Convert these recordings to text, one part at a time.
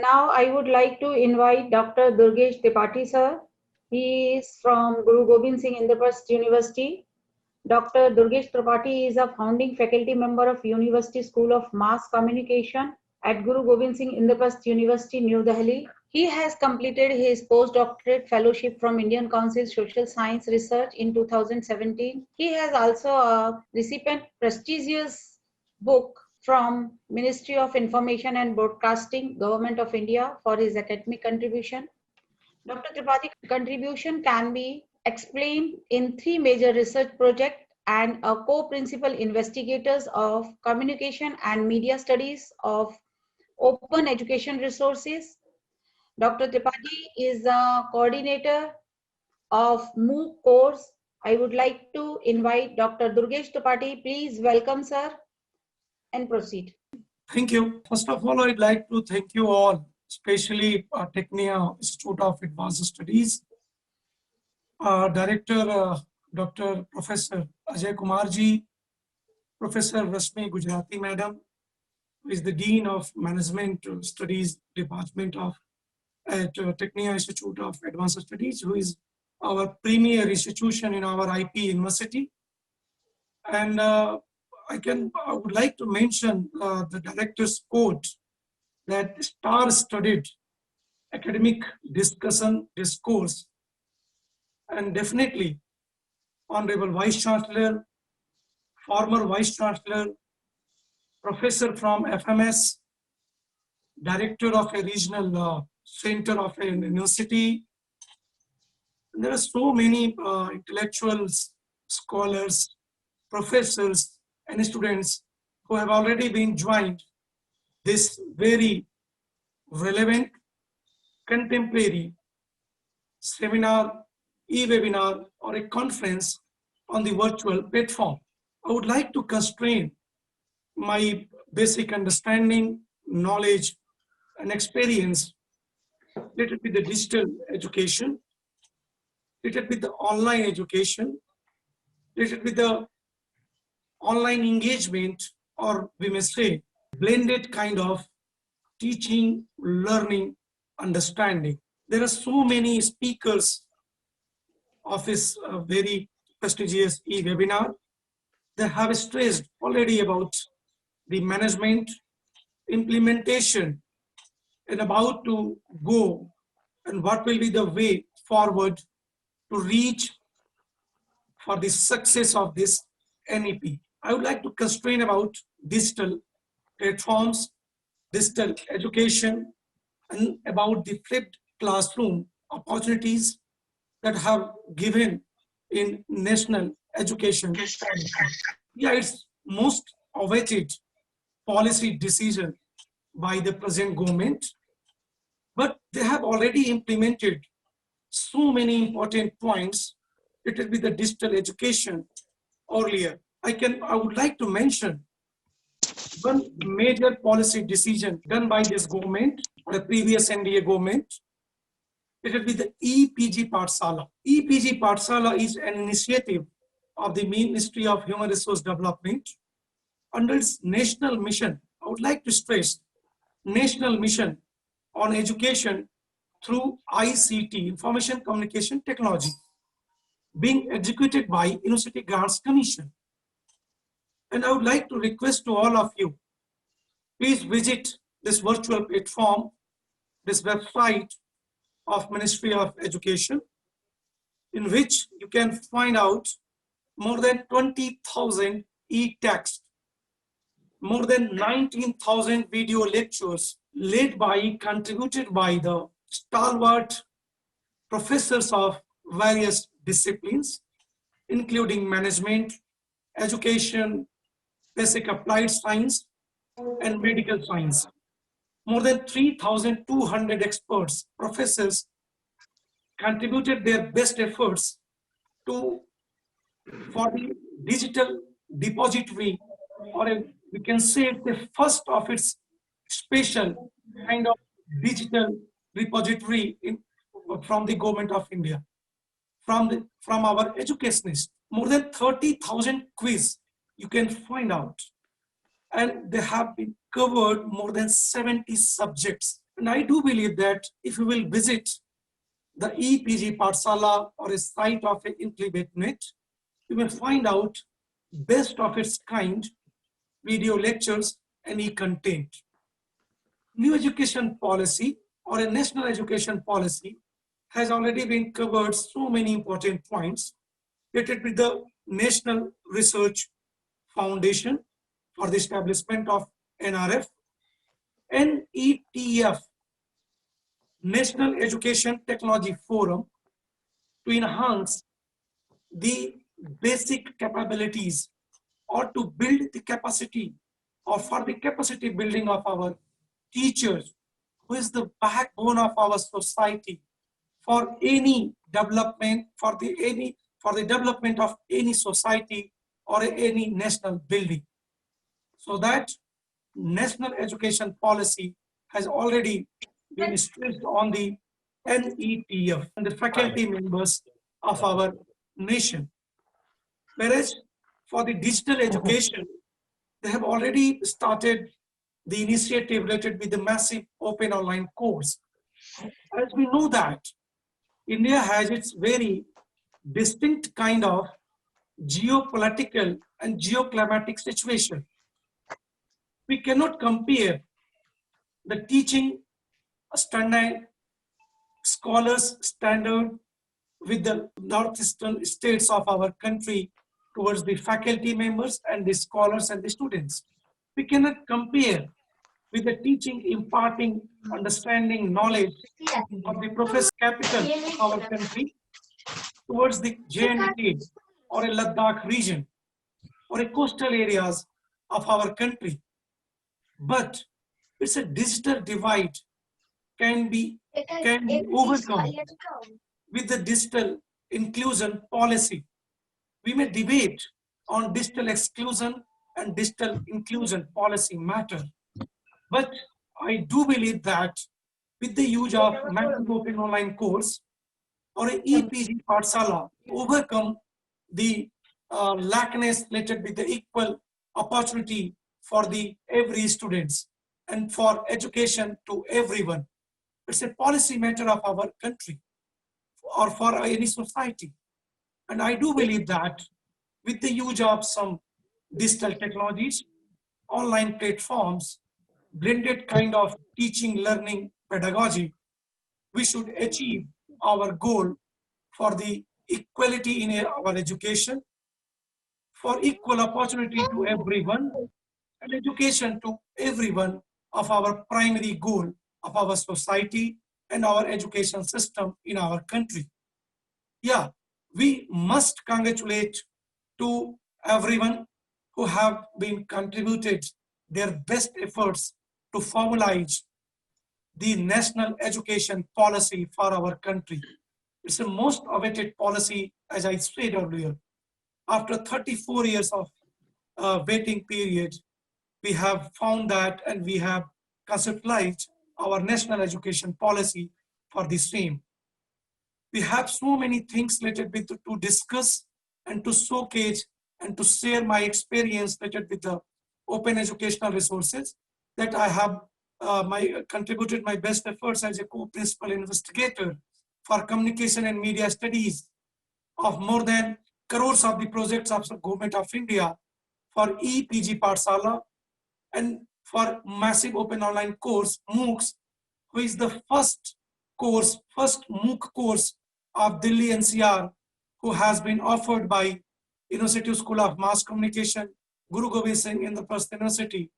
Now I would like to invite Dr. Durgesh Tripathi sir. He is from Guru Gobind Singh Indraprasth University. Dr. Durgesh Tripathi is a founding faculty member of University School of Mass Communication at Guru Gobind Singh Indraprasth University, New Delhi. He has completed his postdoctorate fellowship from Indian Council Social Science Research in 2017. He has also a recipient prestigious book from Ministry of Information and Broadcasting, Government of India for his academic contribution. Dr. Tripathi's contribution can be explained in three major research projects and a co-principal investigators of communication and media studies of open education resources. Dr. Tripathi is a coordinator of MOOC course. I would like to invite Dr. Durgesh Tripathi. Please welcome, sir, and proceed. Thank you. First of all, I'd like to thank you all, especially Technia Institute of Advanced Studies, Director Dr. Professor Ajay Kumarji, Professor Rasmi Gujarati Madam, who is the Dean of Management Studies Department at Technia Institute of Advanced Studies, who is our premier institution in our IP university. And I would like to mention the director's quote that star-studded academic discourse, and definitely Honorable Vice Chancellor, former Vice Chancellor, Professor from FMS, Director of a regional center of a university. And there are so many intellectuals, scholars, professors, and students who have already been joined this very relevant contemporary seminar, e-webinar, or a conference on the virtual platform. I would like to constrain my basic understanding, knowledge, and experience related with the digital education, related with the online education, related with the online engagement, or we may say blended kind of teaching, learning, understanding. There are so many speakers of this very prestigious e-webinar. They have stressed already about the management, implementation, and about to go, and what will be the way forward to reach for the success of this NEP. I would like to constrain about digital platforms, digital education, and about the flipped classroom opportunities that have given in national education. Yeah, it's most awaited policy decision by the present government, but they have already implemented so many important points. It will be the digital education earlier. I would like to mention one major policy decision done by this government, or the previous NDA government. It will be the EPG Pathshala. EPG Pathshala is an initiative of the Ministry of Human Resource Development under its national mission. I would like to stress national mission on education through ICT, Information Communication Technology, being executed by University Grants Commission. And I would like to request to all of you, please visit this virtual platform, this website of Ministry of Education, in which you can find out more than 20,000 e-text, more than 19,000 video lectures contributed by the stalwart professors of various disciplines, including management, education, basic applied science, and medical science. More than 3,200 experts, professors contributed their best efforts for the digital depository, or we can say the first of its special kind of digital repository from the government of India, from our educationists. More than 30,000 quiz you can find out, and they have been covered more than 70 subjects. And I do believe that if you will visit the EPG Pathshala or a site of InclibateNet, you will find out best of its kind video lectures and e-content. New education policy or a national education policy has already been covered so many important points related with the National Research Foundation for the establishment of NRF, NETF, National Education Technology Forum, to enhance the basic capabilities or to build the capacity or for the capacity building of our teachers, who is the backbone of our society for any development, for the development of any society or any national building. So that national education policy has already been stressed on the NETF and the faculty members of our nation. Whereas for the digital education, they have already started the initiative related with the massive open online course. As we know that India has its very distinct kind of geopolitical and geoclimatic situation. We cannot compare the teaching standard, scholars standard with the northeastern states of our country towards the faculty members and the scholars and the students. We cannot compare with the teaching, imparting, understanding, knowledge of the professor capital of our country towards the J&K or a Ladakh region or a coastal areas of our country. But it's a digital divide can be overcome with the digital inclusion policy. We may debate on digital exclusion and digital inclusion policy matter. But I do believe that with the use of massive open online course or a EPG Pathshala, overcome the lackness related with the equal opportunity for the every students and for education to everyone. It's a policy matter of our country or for any society. And I do believe that with the use of some digital technologies, online platforms, blended kind of teaching, learning, pedagogy, we should achieve our goal for the equality in our education, for equal opportunity to everyone, and education to everyone of our primary goal of our society and our education system in our country. Yeah, we must congratulate to everyone who have been contributed their best efforts to formalize the national education policy for our country. It's the most awaited policy, as I said earlier. After 34 years of waiting period, we have found that and we have conceptualized our national education policy for the same. We have so many things related with to discuss and to showcase and to share my experience related with the open educational resources that I have contributed my best efforts as a co-principal investigator for communication and media studies of more than crores of the projects of the government of India for EPG Pathshala and for massive open online course MOOCs, who is the first MOOC course of Delhi NCR, who has been offered by University School of Mass Communication, Guru Gobind Singh Indraprasth University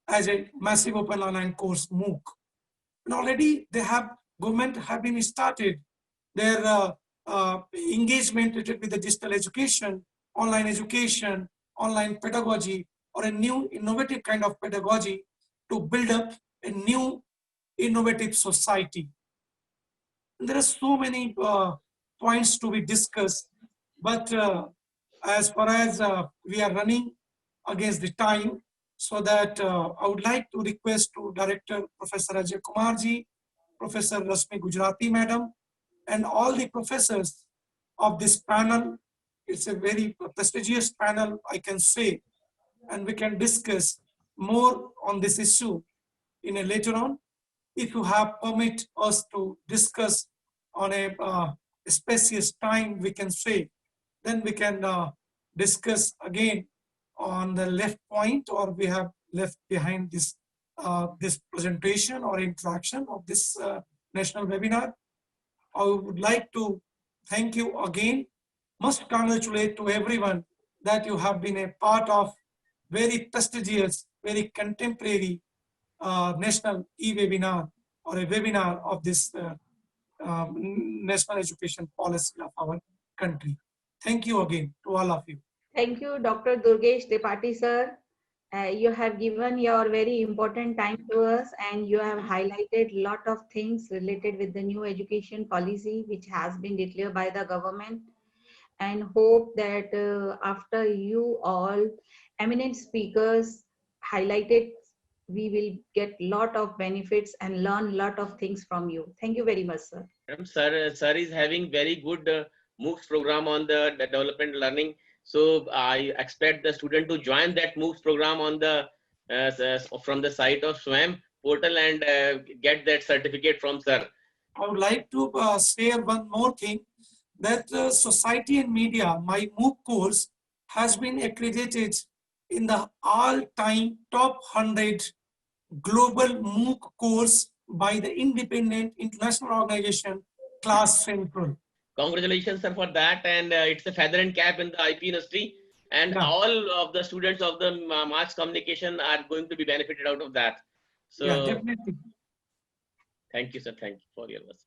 as a massive open online course MOOC. And already government have been started their engagement with the digital education, online pedagogy, or a new innovative kind of pedagogy to build up a new innovative society. And there are so many points to be discussed, but as far as we are running against the time, so that I would like to request to Director Professor Ajay Kumar ji, Professor Rasmi Gujarati Madam, and all the professors of this panel. It's a very prestigious panel, I can say, and we can discuss more on this issue in a later on. if you have permit us to discuss on a spacious time, we can say, then we can discuss again on the left point, or we have left behind this this presentation or interaction of this national webinar. I would like to thank you again. Must congratulate to everyone that you have been a part of very prestigious, very contemporary national e-webinar or a webinar of this national education policy of our country. Thank you again to all of you. Thank you, Dr. Durgesh Tripathi, sir. You have given your very important time to us, and you have highlighted lot of things related with the new education policy which has been declared by the government, and hope that after you all eminent speakers highlighted, we will get lot of benefits and learn lot of things from you. Thank you very much, sir. Sir is having very good MOOCs program on the development learning. So I expect the student to join that MOOCs program on the from the site of SWAYAM portal and get that certificate from sir. I would like to share one more thing, that Society and Media, my MOOC course, has been accredited in the all-time top 100 global MOOC course by the independent international organization Class Central. Congratulations, sir, for that. And it's a feather and cap in the IP industry. And Yeah. all of the students of the mass communication are going to be benefited out of that. So Yeah, definitely. thank you, sir. Thank you for your words.